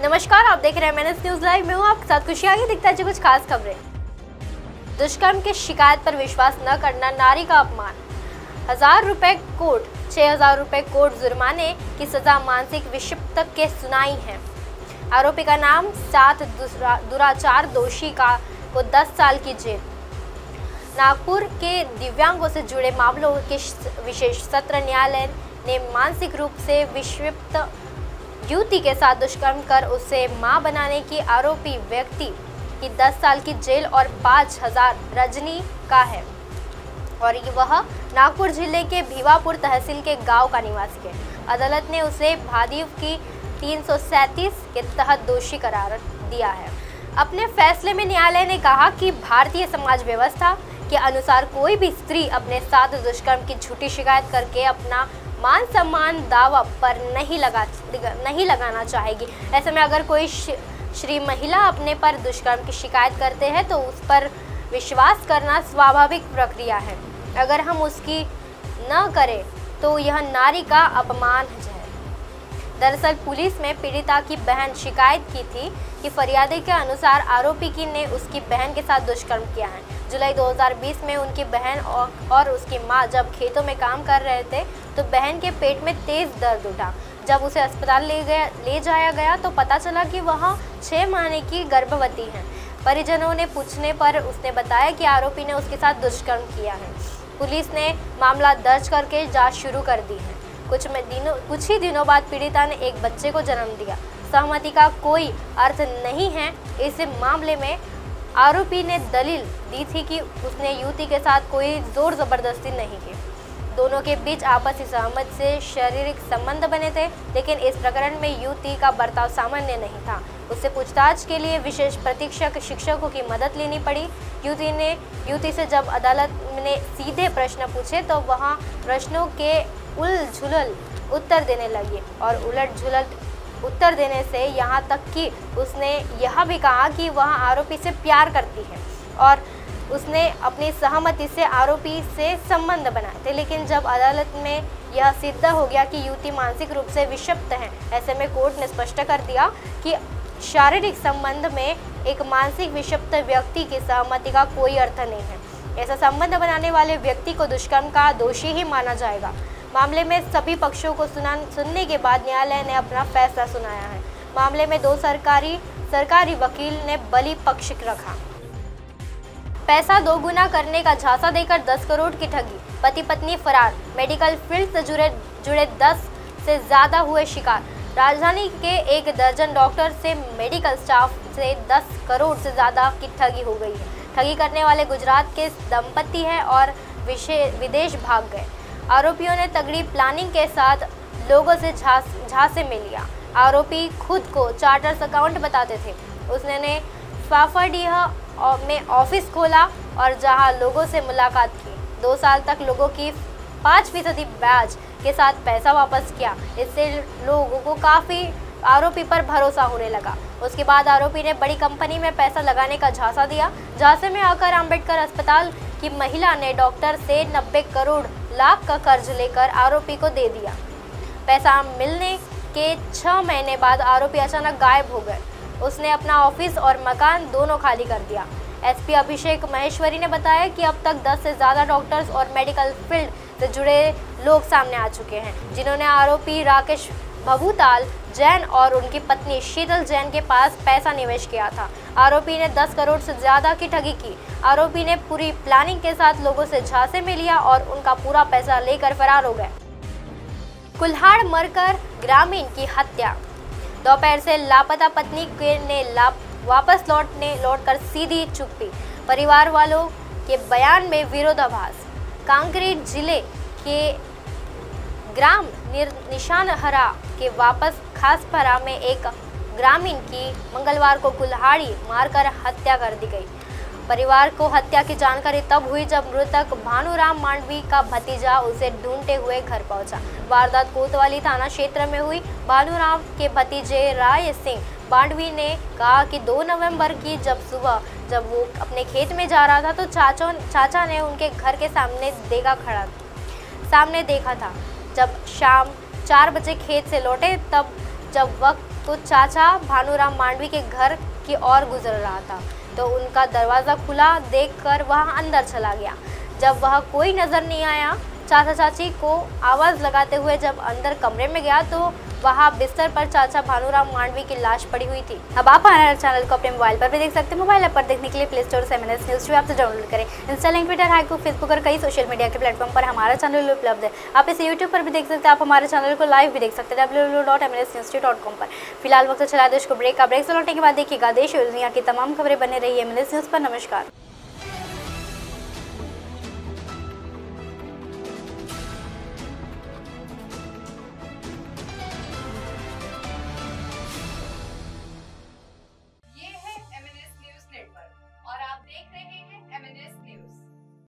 नमस्कार, आप देख रहे हैं मैंने न्यूज लाइव में हूँ आपके साथ खुशी। आगे दिखता है कुछ खास खबरें। दुष्कर्म की शिकायत पर विश्वास न करना नारी का अपमान। 1000 रुपए कोर्ट, 6000 रुपए कोर्ट जुर्माने की सजा मानसिक विक्षिप्त के सुनाई है। आरोपी का नाम 7 दुराचार दोषी को 10 साल की जेल। नागपुर के दिव्यांगों से जुड़े मामलों के विशेष सत्र न्यायालय ने मानसिक रूप से विक्षिप्त युवती के साथ दुष्कर्म कर उसे मां बनाने की आरोपी व्यक्ति की 10 साल की जेल और 5000 रजनी का है और वह नागपुर जिले के भिवापुर तहसील के गांव का निवासी है। अदालत ने उसे भादीव की 337 के तहत दोषी करार दिया है। अपने फैसले में न्यायालय ने कहा कि भारतीय समाज व्यवस्था के अनुसार कोई भी स्त्री अपने साथ दुष्कर्म की झूठी शिकायत करके अपना मान सम्मान दावा पर नहीं लगाना चाहेगी। ऐसे में अगर कोई श्री महिला अपने पर दुष्कर्म की शिकायत करते हैं तो उस पर विश्वास करना स्वाभाविक प्रक्रिया है। अगर हम उसकी न करें तो यह नारी का अपमान है। दरअसल पुलिस में पीड़िता की बहन शिकायत की थी कि फरियादी के अनुसार आरोपी ने उसकी बहन के साथ दुष्कर्म किया है। जुलाई 2020 में उनकी बहन और उसकी मां जब खेतों में काम कर रहे थे तो बहन के पेट में तेज दर्द उठा। जब उसे अस्पताल ले जाया गया तो पता चला कि वह 6 महीने की गर्भवती है। परिजनों ने पूछने पर उसने बताया कि आरोपी ने उसके साथ दुष्कर्म किया है। पुलिस ने मामला दर्ज करके जांच शुरू कर दी है। कुछ ही दिनों बाद पीड़िता ने एक बच्चे को जन्म दिया। सहमति का कोई अर्थ नहीं है। इस मामले में आरोपी ने दलील दी थी कि उसने युवती के साथ कोई जोर जबरदस्ती नहीं की। दोनों के बीच आपसी सहमति से शारीरिक संबंध बने थे, लेकिन इस प्रकरण में युवती का बर्ताव सामान्य नहीं था। उससे पूछताछ के लिए विशेष प्रशिक्षक शिक्षकों की मदद लेनी पड़ी। युवती से जब अदालत ने सीधे प्रश्न पूछे तो वह प्रश्नों के उलझुल उत्तर देने लगी और उलट-झुलट उत्तर देने से यहाँ तक कि उसने यह भी कहा कि वह आरोपी से प्यार करती है और उसने अपनी सहमति से आरोपी से संबंध बनाए थे। लेकिन जब अदालत में यह सिद्ध हो गया कि युवती मानसिक रूप से विक्षिप्त है, ऐसे में कोर्ट ने स्पष्ट कर दिया कि शारीरिक संबंध में एक मानसिक विक्षिप्त व्यक्ति की सहमति का कोई अर्थ नहीं है। ऐसा संबंध बनाने वाले व्यक्ति को दुष्कर्म का दोषी ही माना जाएगा। मामले में सभी पक्षों को सुनने के बाद न्यायालय ने अपना फैसला सुनाया है। मामले में 2 सरकारी वकील ने बली पक्ष रखा। पैसा दोगुना करने का झांसा देकर 10 करोड़ की ठगी, पति पत्नी फरार। मेडिकल फील्ड से जुड़े 10 से ज्यादा हुए शिकार। राजधानी के 1 दर्जन डॉक्टर से मेडिकल स्टाफ से 10 करोड़ से ज्यादा की ठगी हो गई है। ठगी करने वाले गुजरात के दंपति हैं और विदेश भाग गए। आरोपियों ने तगड़ी प्लानिंग के साथ लोगों से झांसे में लिया। आरोपी खुद को चार्टर्ड अकाउंट बताते थे। उसने फाफाडीह में ऑफिस खोला और जहां लोगों से मुलाकात की। 2 साल तक लोगों की 5% ब्याज के साथ पैसा वापस किया। इससे लोगों को काफ़ी आरोपी पर भरोसा होने लगा। उसके बाद आरोपी ने बड़ी कंपनी में पैसा लगाने का झांसा दिया। झांसे में आकर अंबेडकर अस्पताल की महिला ने डॉक्टर से 90 करोड़ लाख का कर्ज लेकर आरोपी को दे दिया। पैसा मिलने के 6 महीने बाद आरोपी अचानक गायब हो गए। उसने अपना ऑफिस और मकान दोनों खाली कर दिया। एसपी अभिषेक महेश्वरी ने बताया कि अब तक 10 से ज़्यादा डॉक्टर्स और मेडिकल फील्ड से जुड़े लोग सामने आ चुके हैं, जिन्होंने आरोपी राकेश भभूताल जैन और उनकी पत्नी शीतल जैन के पास पैसा निवेश किया था। आरोपी ने 10 करोड़ से ज्यादा की ठगी की। आरोपी ने पूरी प्लानिंग के साथ लोगों से झांसे में लिया और उनका पूरा पैसा लेकर फरार हो गए। कुल्हाड़ मरकर ग्रामीण की हत्या। दोपहर से लापता पत्नी ने वापस लौटकर सीधी चुप्पी। परिवार वालों के बयान में विरोधाभास। कांकेर जिले के ग्राम निशानहरा के वापस खासपरा में एक ग्रामीण की मंगलवार को कुल्हाड़ी मारकर हत्या कर दी गई। परिवार को हत्या की जानकारी तब हुई जब मृतक भानुराम मांडवी का भतीजा उसे ढूंढते हुए घर पहुंचा। वारदात कोतवाली थाना क्षेत्र में हुई। भानुराम के भतीजे राय सिंह मांडवी ने कहा कि 2 नवंबर की जब वो अपने खेत में जा रहा था तो चाचा ने उनके घर के सामने देखा था। जब शाम 4 बजे खेत से लौटे तब जब वक्त को चाचा भानुराम मांडवी के घर की ओर गुजर रहा था तो उनका दरवाज़ा खुला देखकर वह अंदर चला गया। जब वह कोई नज़र नहीं आया, चाचा चाची को आवाज़ लगाते हुए जब अंदर कमरे में गया तो वहाँ बिस्तर पर चाचा भानुराम मांडवी की लाश पड़ी हुई थी। अब आप हमारे चैनल को अपने मोबाइल पर भी देख सकते हैं। मोबाइल ऐप पर देखने के लिए प्ले स्टोर से MNS न्यूज़ ऐप से डाउनलोड करें। Insta, link, Twitter, haiku, Facebook और कई सोशल मीडिया के प्लेटफॉर्म पर हमारा चैनल उपलब्ध है। आप इसे यूट्यूब पर भी देख सकते हैं। आप हमारे चैनल को लाइव भी देख सकते हैं www.mnsnews.com पर। फिलहाल वक्त चला देश को ब्रेक का। ब्रेक से लौटने के बाद देखिएगा देश और दुनिया की तमाम खबरें बने रही है MNS न्यूज़ पर। नमस्कार।